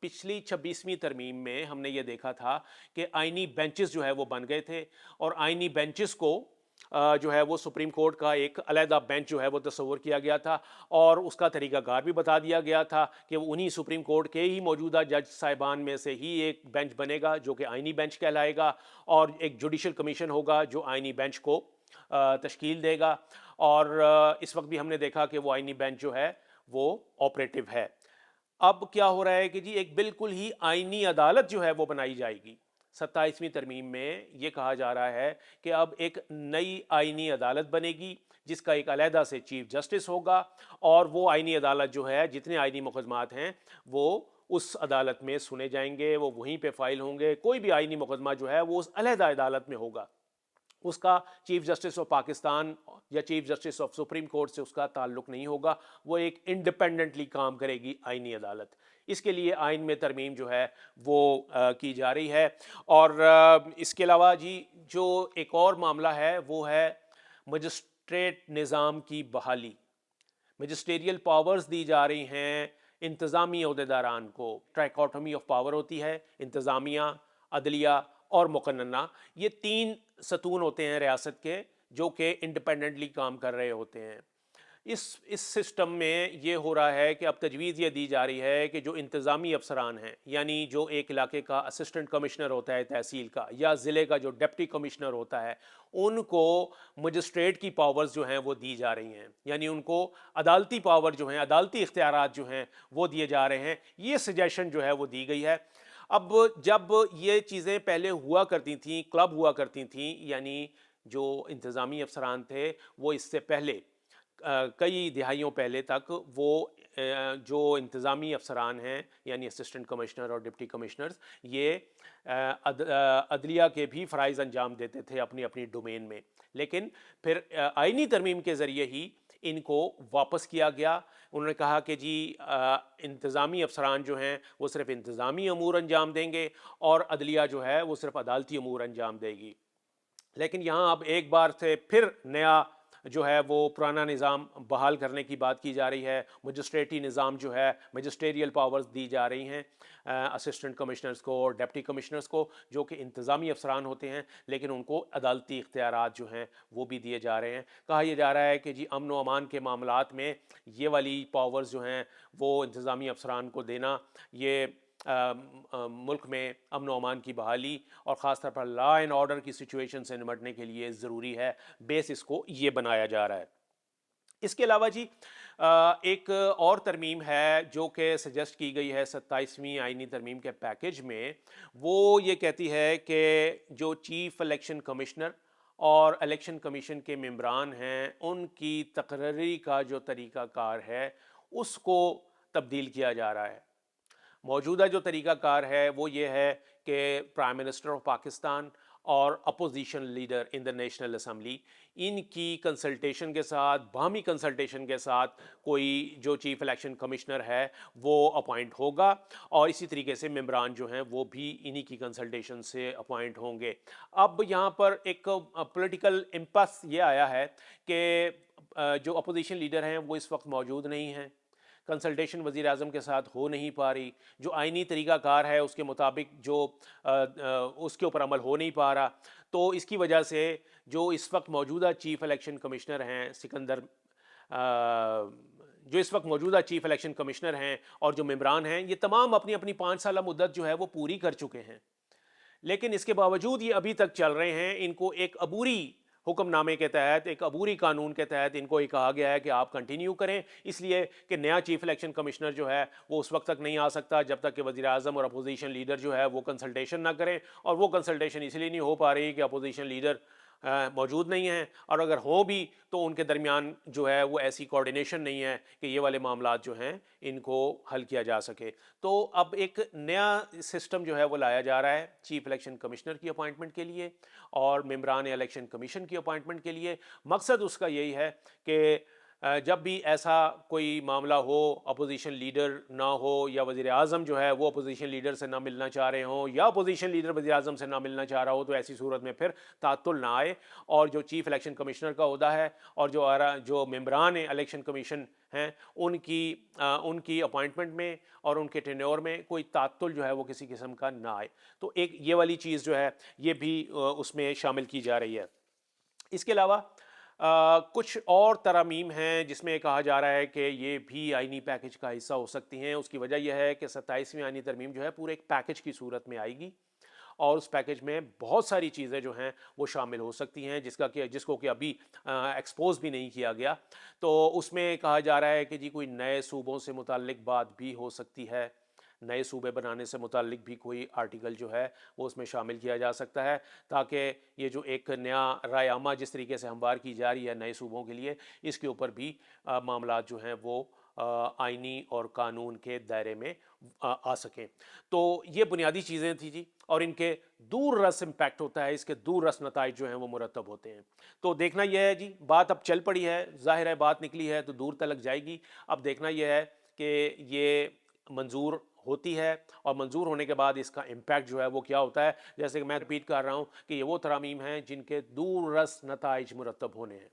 پچھلی 26ویں ترمیم میں ہم نے یہ دیکھا تھا کہ آئینی بینچز جو ہے وہ بن گئے تھے، اور آئینی بینچز کو جو ہے وہ سپریم کورٹ کا ایک علیحدہ بینچ جو ہے وہ تصور کیا گیا تھا، اور اس کا طریقہ کار بھی بتا دیا گیا تھا کہ انہی سپریم کورٹ کے ہی موجودہ جج صاحبان میں سے ہی ایک بینچ بنے گا جو کہ آئینی بینچ کہلائے گا، اور ایک جوڈیشل کمیشن ہوگا جو آئینی بینچ کو تشکیل دے گا، اور اس وقت بھی ہم نے دیکھا کہ وہ آئینی بینچ جو ہے وہ آپریٹو ہے۔ اب کیا ہو رہا ہے کہ جی ایک بالکل ہی آئینی عدالت جو ہے وہ بنائی جائے گی۔ 27ویں ترمیم میں یہ کہا جا رہا ہے کہ اب ایک نئی آئینی عدالت بنے گی جس کا ایک علیحدہ سے چیف جسٹس ہوگا، اور وہ آئینی عدالت جو ہے جتنے آئینی مقدمات ہیں وہ اس عدالت میں سنے جائیں گے، وہ وہیں پہ فائل ہوں گے۔ کوئی بھی آئینی مقدمہ جو ہے وہ اس علیحدہ عدالت میں ہوگا، اس کا چیف جسٹس آف پاکستان یا chief justice of supreme court سے اس کا تعلق نہیں ہوگا، وہ ایک انڈیپینڈنٹلی کام کرے گی آئینی عدالت۔ اس کے لیے آئین میں ترمیم جو ہے وہ کی جا رہی ہے۔ اور اس کے علاوہ جی جو ایک اور معاملہ ہے وہ ہے مجسٹریٹ نظام کی بحالی۔ مجسٹیریل پاورز دی جا رہی ہیں انتظامی عہدیداران کو، ٹرائیکاٹومی آف پاور ہوتی ہے، انتظامیہ، عدلیہ اور مقننہ، یہ تین ستون ہوتے ہیں ریاست کے جو کہ انڈیپینڈنٹلی کام کر رہے ہوتے ہیں۔ اس سسٹم میں یہ ہو رہا ہے کہ اب تجویز یہ دی جا رہی ہے کہ جو انتظامی افسران ہیں، یعنی جو ایک علاقے کا اسسٹنٹ کمشنر ہوتا ہے تحصیل کا، یا ضلع کا جو ڈپٹی کمشنر ہوتا ہے، ان کو مجسٹریٹ کی پاورز جو ہیں وہ دی جا رہی ہیں، یعنی ان کو عدالتی پاور جو ہیں، عدالتی اختیارات جو ہیں وہ دیے جا رہے ہیں۔ یہ سجیشن جو ہے وہ دی گئی ہے۔ اب جب یہ چیزیں پہلے ہوا کرتی تھیں، کلب ہوا کرتی تھیں، یعنی جو انتظامی افسران تھے وہ اس سے پہلے کئی دہائیوں پہلے تک وہ جو انتظامی افسران ہیں یعنی اسسٹنٹ کمشنر اور ڈپٹی کمشنرز، یہ عدلیہ کے بھی فرائض انجام دیتے تھے اپنی اپنی ڈومین میں، لیکن پھر آئینی ترمیم کے ذریعے ہی ان کو واپس کیا گیا۔ انہوں نے کہا کہ جی انتظامی افسران جو ہیں وہ صرف انتظامی امور انجام دیں گے، اور عدلیہ جو ہے وہ صرف عدالتی امور انجام دے گی۔ لیکن یہاں اب ایک بار سے پھر نیا جو ہے وہ پرانا نظام بحال کرنے کی بات کی جا رہی ہے۔ مجسٹریٹی نظام جو ہے، مجسٹیریل پاورز دی جا رہی ہیں اسسٹنٹ کمشنرز کو اور ڈپٹی کمشنرز کو جو کہ انتظامی افسران ہوتے ہیں، لیکن ان کو عدالتی اختیارات جو ہیں وہ بھی دیے جا رہے ہیں۔ کہا یہ جا رہا ہے کہ جی امن و امان کے معاملات میں یہ والی پاورز جو ہیں وہ انتظامی افسران کو دینا، یہ ملک میں امن و امان کی بحالی اور خاص طور پر لا اینڈ آرڈر کی سچویشن سے نمٹنے کے لیے ضروری ہے۔ بیس اس کو یہ بنایا جا رہا ہے۔ اس کے علاوہ جی ایک اور ترمیم ہے جو کہ سجیسٹ کی گئی ہے 27ویں آئینی ترمیم کے پیکج میں، وہ یہ کہتی ہے کہ جو چیف الیکشن کمشنر اور الیکشن کمیشن کے ممبران ہیں ان کی تقرری کا جو طریقہ کار ہے اس کو تبدیل کیا جا رہا ہے۔ موجودہ جو طریقہ کار ہے وہ یہ ہے کہ پرائم منسٹر آف پاکستان اور opposition leader in the national assembly, ان کی کنسلٹیشن کے ساتھ، باہمی کنسلٹیشن کے ساتھ کوئی جو چیف الیکشن کمشنر ہے وہ اپوائنٹ ہوگا، اور اسی طریقے سے ممبران جو ہیں وہ بھی انہی کی کنسلٹیشن سے اپوائنٹ ہوں گے۔ اب یہاں پر ایک پولیٹیکل امپس یہ آیا ہے کہ جو اپوزیشن لیڈر ہیں وہ اس وقت موجود نہیں ہیں، کنسلٹیشن وزیر اعظم کے ساتھ ہو نہیں پا رہی، جو آئینی طریقہ کار ہے اس کے مطابق جو اس کے اوپر عمل ہو نہیں پا رہا، تو اس کی وجہ سے جو اس وقت موجودہ چیف الیکشن کمشنر ہیں سکندر، جو اس وقت موجودہ چیف الیکشن کمشنر ہیں اور جو ممبران ہیں، یہ تمام اپنی اپنی 5 سالہ مدت جو ہے وہ پوری کر چکے ہیں، لیکن اس کے باوجود یہ ابھی تک چل رہے ہیں۔ ان کو ایک عبوری حکم نامے کے تحت، ایک عبوری قانون کے تحت ان کو یہ کہا گیا ہے کہ آپ کنٹینیو کریں، اس لیے کہ نیا چیف الیکشن کمشنر جو ہے وہ اس وقت تک نہیں آ سکتا جب تک کہ وزیر اعظم اور اپوزیشن لیڈر جو ہے وہ کنسلٹیشن نہ کریں، اور وہ کنسلٹیشن اس لیے نہیں ہو پا رہی کہ اپوزیشن لیڈر موجود نہیں ہیں، اور اگر ہوں بھی تو ان کے درمیان جو ہے وہ ایسی کوارڈینیشن نہیں ہے کہ یہ والے معاملات جو ہیں ان کو حل کیا جا سکے۔ تو اب ایک نیا سسٹم جو ہے وہ لایا جا رہا ہے چیف الیکشن کمشنر کی اپوائنٹمنٹ کے لیے اور ممبران الیکشن کمیشن کی اپوائنٹمنٹ کے لیے۔ مقصد اس کا یہی ہے کہ جب بھی ایسا کوئی معاملہ ہو، اپوزیشن لیڈر نہ ہو یا وزیر اعظم جو ہے وہ اپوزیشن لیڈر سے نہ ملنا چاہ رہے ہوں یا اپوزیشن لیڈر وزیر اعظم سے نہ ملنا چاہ رہا ہو، تو ایسی صورت میں پھر تعطل نہ آئے، اور جو چیف الیکشن کمشنر کا عہدہ ہے اور جو ممبران الیکشن کمیشن ہیں ان کی اپوائنٹمنٹ میں اور ان کے ٹینیور میں کوئی تعطل جو ہے وہ کسی قسم کا نہ آئے۔ تو ایک یہ والی چیز جو ہے یہ بھی اس میں شامل کی جا رہی ہے۔ اس کے علاوہ کچھ اور ترامیم ہیں جس میں کہا جا رہا ہے کہ یہ بھی آئینی پیکج کا حصہ ہو سکتی ہیں۔ اس کی وجہ یہ ہے کہ 27ویں آئینی ترمیم جو ہے پورے ایک پیکج کی صورت میں آئے گی، اور اس پیکج میں بہت ساری چیزیں جو ہیں وہ شامل ہو سکتی ہیں جس کو کہ ابھی ایکسپوز بھی نہیں کیا گیا۔ تو اس میں کہا جا رہا ہے کہ جی کوئی نئے صوبوں سے متعلق بات بھی ہو سکتی ہے، نئے صوبے بنانے سے متعلق بھی کوئی آرٹیکل جو ہے وہ اس میں شامل کیا جا سکتا ہے، تاکہ یہ جو ایک نیا رائے عامہ جس طریقے سے ہموار کی جا رہی ہے نئے صوبوں کے لیے، اس کے اوپر بھی معاملات جو ہیں وہ آئینی اور قانون کے دائرے میں آ سکیں۔ تو یہ بنیادی چیزیں تھیں جی، اور ان کے دور رس امپیکٹ ہوتا ہے، اس کے دور رس نتائج جو ہیں وہ مرتب ہوتے ہیں۔ تو دیکھنا یہ ہے جی، بات اب چل پڑی ہے، ظاہر ہے بات نکلی ہے تو دور تلک جائے گی۔ اب دیکھنا یہ ہے کہ یہ منظور ہوتی ہے، اور منظور ہونے کے بعد اس کا امپیکٹ جو ہے وہ کیا ہوتا ہے۔ جیسے کہ میں ریپیٹ کر رہا ہوں کہ یہ وہ ترامیم ہیں جن کے دور رس نتائج مرتب ہونے ہیں۔